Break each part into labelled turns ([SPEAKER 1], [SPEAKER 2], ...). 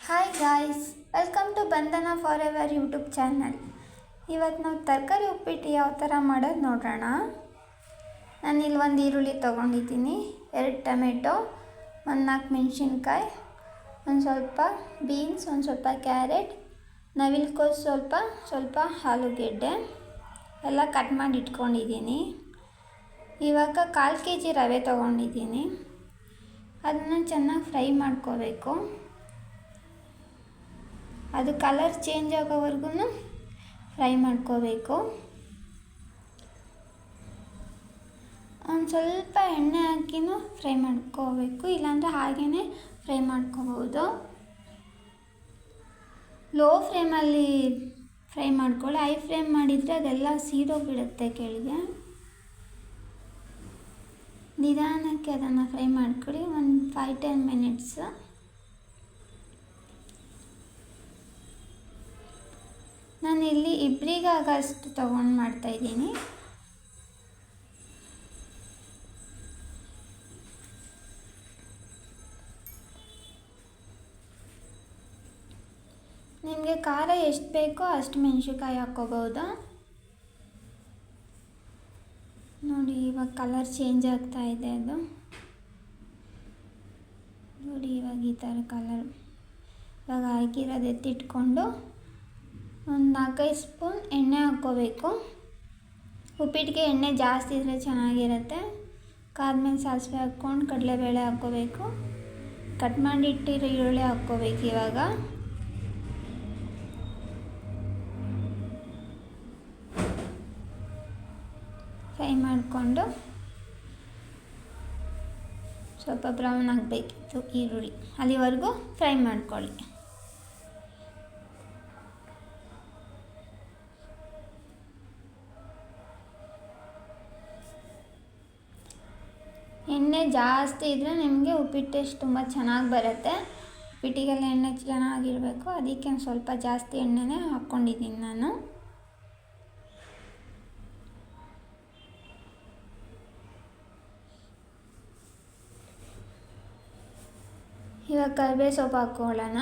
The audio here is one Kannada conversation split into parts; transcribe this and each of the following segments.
[SPEAKER 1] ಹಾಯ್ ಗಾಯ್ಸ್, ವೆಲ್ಕಮ್ ಟು ಬಂಧನ ಫಾರ್ ಎವರ್ ಯೂಟ್ಯೂಬ್ ಚಾನಲ್. ಇವತ್ತು ನಾವು ತರಕಾರಿ ಉಪ್ಪಿಟ್ಟು ಯಾವ ಥರ ಮಾಡೋದು ನೋಡೋಣ. ನಾನಿಲ್ಲಿ ಒಂದು ಈರುಳ್ಳಿ ತೊಗೊಂಡಿದ್ದೀನಿ, 2 ಟೊಮೆಟೊ, 4 ಮೆಣಸಿನ್ಕಾಯಿ, ಒಂದು ಸ್ವಲ್ಪ ಬೀನ್ಸ್, ಒಂದು ಸ್ವಲ್ಪ ಕ್ಯಾರೆಟ್, ನವಿಲುಕೋಸು ಸ್ವಲ್ಪ ಆಲೂಗೆಡ್ಡೆ ಎಲ್ಲ ಕಟ್ ಮಾಡಿ ಇಟ್ಕೊಂಡಿದ್ದೀನಿ. ಇವಾಗ 1/4 kg ರವೆ ತೊಗೊಂಡಿದ್ದೀನಿ. ಅದನ್ನು ಚೆನ್ನಾಗಿ ಫ್ರೈ ಮಾಡ್ಕೋಬೇಕು. ಅದು ಕಲರ್ ಚೇಂಜ್ ಆಗೋವರೆಗೂ ಫ್ರೈ ಮಾಡ್ಕೋಬೇಕು. ಒಂದು ಸ್ವಲ್ಪ ಎಣ್ಣೆ ಹಾಕಿನೂ ಫ್ರೈ ಮಾಡ್ಕೋಬೇಕು, ಇಲ್ಲಾಂದರೆ ಹಾಗೇ ಫ್ರೈ ಮಾಡ್ಕೋಬೋದು. ಲೋ ಫ್ಲೇಮಲ್ಲಿ ಫ್ರೈ ಮಾಡ್ಕೊಳ್ಳಿ. ಹೈ ಫ್ಲೇಮ್ ಮಾಡಿದರೆ ಅದೆಲ್ಲ ಸೀದೋಗಿಬಿಡುತ್ತೆ ಕೆಳಗೆ. ನಿಧಾನಕ್ಕೆ ಅದನ್ನು ಫ್ರೈ ಮಾಡ್ಕೊಳ್ಳಿ, ಒಂದು 5-10 ಮಿನಿಟ್ಸ್. ನಾನಿಲ್ಲಿ ಇಬ್ಬರಿಗಾಗಷ್ಟು ತೊಗೊಂಡು ಮಾಡ್ತಾಯಿದ್ದೀನಿ. ನಿಮಗೆ ಖಾರ ಎಷ್ಟು ಬೇಕೋ ಅಷ್ಟು ಮೆಣಸಿನ್ಕಾಯಿ ಹಾಕ್ಕೋಬೋದು. ನೋಡಿ, ಇವಾಗ ಕಲರ್ ಚೇಂಜ್ ಆಗ್ತಾ ಇದೆ. ಅದು ನೋಡಿ, ಇವಾಗ ಈ ಥರ ಕಲರ್. ಇವಾಗ ಹಾಕಿರೋದು ಎತ್ತಿಟ್ಕೊಂಡು ಒಂದು 4-5 ಸ್ಪೂನ್ ಎಣ್ಣೆ ಹಾಕ್ಕೋಬೇಕು. ಉಪ್ಪಿಟ್ಟಿಗೆ ಎಣ್ಣೆ ಜಾಸ್ತಿ ಇದ್ದರೆ ಚೆನ್ನಾಗಿರುತ್ತೆ. ಕಾದ್ಮೇಲೆ ಸಾಸಿವೆ ಹಾಕ್ಕೊಂಡು ಕಡಲೆಬೇಳೆ ಹಾಕ್ಕೋಬೇಕು. ಕಟ್ ಮಾಡಿ ಇಟ್ಟಿರೋ ಈರುಳ್ಳಿ ಹಾಕ್ಕೋಬೇಕು. ಇವಾಗ ಫ್ರೈ ಮಾಡಿಕೊಂಡು ಸ್ವಲ್ಪ ಬ್ರೌನ್ ಆಗಬೇಕಿತ್ತು ಈರುಳ್ಳಿ, ಅಲ್ಲಿವರೆಗೂ ಫ್ರೈ ಮಾಡ್ಕೊಳ್ಳಿ. ಎಣ್ಣೆ ಜಾಸ್ತಿ ಇದ್ದರೆ ನಿಮಗೆ ಉಪ್ಪಿಟ್ಟು ಟೇಸ್ಟ್ ತುಂಬ ಚೆನ್ನಾಗಿ ಬರುತ್ತೆ. ಉಪ್ಪಿಟ್ಟಿಗೆಲ್ಲ ಎಣ್ಣೆ ಚೆನ್ನಾಗಿರಬೇಕು, ಅದಕ್ಕೆ ಸ್ವಲ್ಪ ಜಾಸ್ತಿ ಎಣ್ಣೆನೇ ಹಾಕ್ಕೊಂಡಿದ್ದೀನಿ ನಾನು. ಇವಾಗ ಕರಿಬೇವು ಸೊಪ್ಪು ಹಾಕ್ಕೊಳ್ಳೋಣ.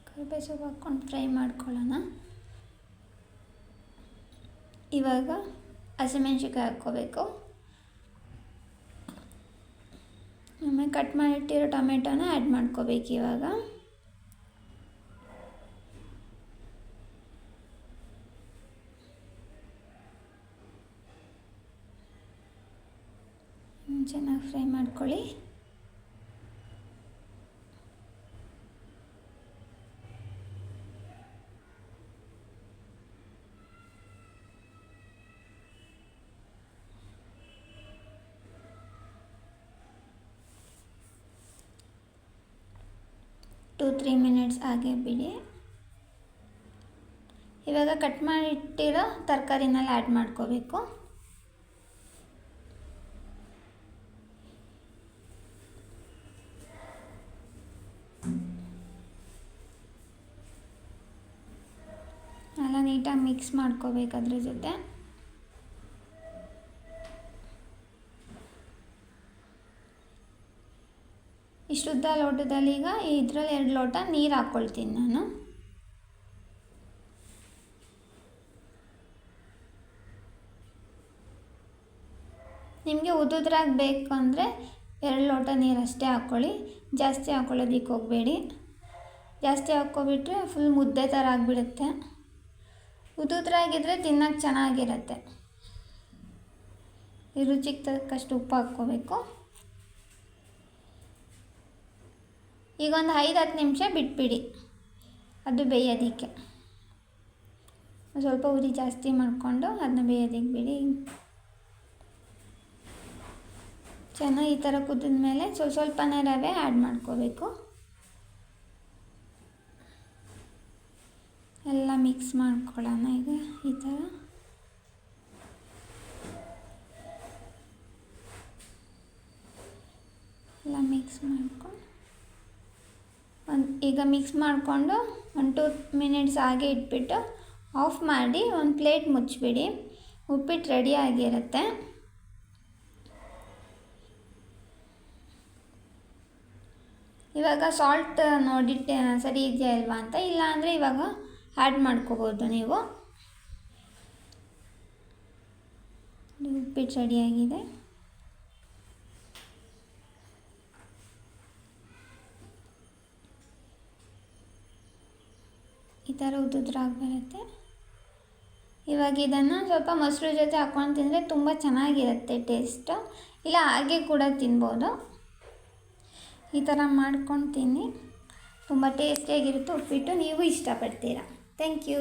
[SPEAKER 1] ಕರಿಬೇವು ಸೊಪ್ಪು ಹಾಕ್ಕೊಂಡು ಫ್ರೈ ಮಾಡ್ಕೊಳ್ಳೋಣ. ಇವಾಗ ಹಸಿಮೆಣ್ಸಿನ್ಕಾಯಿ ಹಾಕ್ಕೋಬೇಕು. ಆಮೇಲೆ ಕಟ್ ಮಾಡಿಟ್ಟಿರೋ ಟೊಮೆಟೊನ ಆ್ಯಡ್ ಮಾಡ್ಕೋಬೇಕು. ಇವಾಗ ಚೆನ್ನಾಗಿ ಫ್ರೈ ಮಾಡ್ಕೊಳ್ಳಿ. ಟೂ 3 ಮಿನಿಟ್ಸ್ ಹಾಗೆ ಬಿಡಿ. ಇವಾಗ ಕಟ್ ಮಾಡಿಟ್ಟಿರೋ ತರಕಾರಿನೆಲ್ಲ ಆ್ಯಡ್ ಮಾಡ್ಕೋಬೇಕು. ಎಲ್ಲ ನೀಟಾಗಿ ಮಿಕ್ಸ್ ಮಾಡ್ಕೋಬೇಕು ಅದ್ರ ಜೊತೆ. ಇಷ್ಟುದ್ದ ಲೋಟದಲ್ಲಿ ಈಗ ಇದರಲ್ಲಿ 2 ಲೋಟ ನೀರು ಹಾಕ್ಕೊಳ್ತೀನಿ ನಾನು. ನಿಮಗೆ ಉದುದ್ರಾಗಿ ಬೇಕು ಅಂದರೆ 2 ಲೋಟ ನೀರು ಅಷ್ಟೇ ಹಾಕ್ಕೊಳ್ಳಿ, ಜಾಸ್ತಿ ಹಾಕ್ಕೊಳ್ಳೋದಕ್ಕೆ ಹೋಗಬೇಡಿ. ಜಾಸ್ತಿ ಹಾಕ್ಕೊಬಿಟ್ರೆ ಫುಲ್ ಮುದ್ದೆ ಥರ ಆಗಿಬಿಡುತ್ತೆ. ಉದುದ್ರಾಗಿದ್ದರೆ ತಿನ್ನೋಕ್ಕೆ ಚೆನ್ನಾಗಿರುತ್ತೆ. ಈ ರುಚಿಗೆ ತಕ್ಕಷ್ಟು ಉಪ್ಪು ಹಾಕ್ಕೋಬೇಕು. ಈಗ ಒಂದು 5-10 ನಿಮಿಷ ಬಿಟ್ಬಿಡಿ ಅದು ಬೇಯೋದಕ್ಕೆ. ಸ್ವಲ್ಪ ಉರಿ ಜಾಸ್ತಿ ಮಾಡಿಕೊಂಡು ಅದನ್ನ ಬೇಯೋದಕ್ಕೆ ಬಿಡಿ. ಚೆನ್ನಾಗಿ ಈ ಥರ ಕುದಿದ ಮೇಲೆ ಸ್ವಲ್ಪನೇ ರವೆ ಆ್ಯಡ್ ಮಾಡ್ಕೋಬೇಕು. ಎಲ್ಲ ಮಿಕ್ಸ್ ಮಾಡ್ಕೊಳ್ಳೋಣ. ಈಗ ಈ ಥರ ಎಲ್ಲ ಮಿಕ್ಸ್ ಮಾಡ್ಕೊಂಡು ಈಗ ಮಿಕ್ಸ್ ಮಾಡಿಕೊಂಡು 1-2 ಮಿನಿಟ್ಸ್ ಹಾಗೆ ಇಟ್ಬಿಟ್ಟು ಆಫ್ ಮಾಡಿ ಒಂದು ಪ್ಲೇಟ್ ಮುಚ್ಚಿಬಿಡಿ. ಉಪ್ಪಿಟ್ಟು ರೆಡಿ ಆಗಿರುತ್ತೆ. ಇವಾಗ ಸಾಲ್ಟ್ ನೋಡಿಟ್ಟು ಸರಿ ಇದೆಯಾ ಇಲ್ವಾ ಅಂತ, ಇಲ್ಲ ಅಂದರೆ ಇವಾಗ ಆ್ಯಡ್ ಮಾಡ್ಕೋಬೋದು ನೀವು. ಉಪ್ಪಿಟ್ಟು ರೆಡಿಯಾಗಿದೆ. ಈ ಥರ ಉದ್ದುದ್ರಾಗಿ ಬರುತ್ತೆ. ಇವಾಗ ಇದನ್ನು ಸ್ವಲ್ಪ ಮೊಸರು ಜೊತೆ ಹಾಕ್ಕೊಂಡು ತಿಂದರೆ ತುಂಬ ಚೆನ್ನಾಗಿರುತ್ತೆ ಟೇಸ್ಟು. ಇಲ್ಲ ಹಾಗೆ ಕೂಡ ತಿನ್ಬೋದು. ಈ ಥರ ಮಾಡ್ಕೊಂಡು ತಿನ್ನಿ, ತುಂಬ ಟೇಸ್ಟಿಯಾಗಿರುತ್ತೆ ಉಪ್ಪಿಟ್ಟು. ನೀವು ಇಷ್ಟಪಡ್ತೀರಾ. Thank you.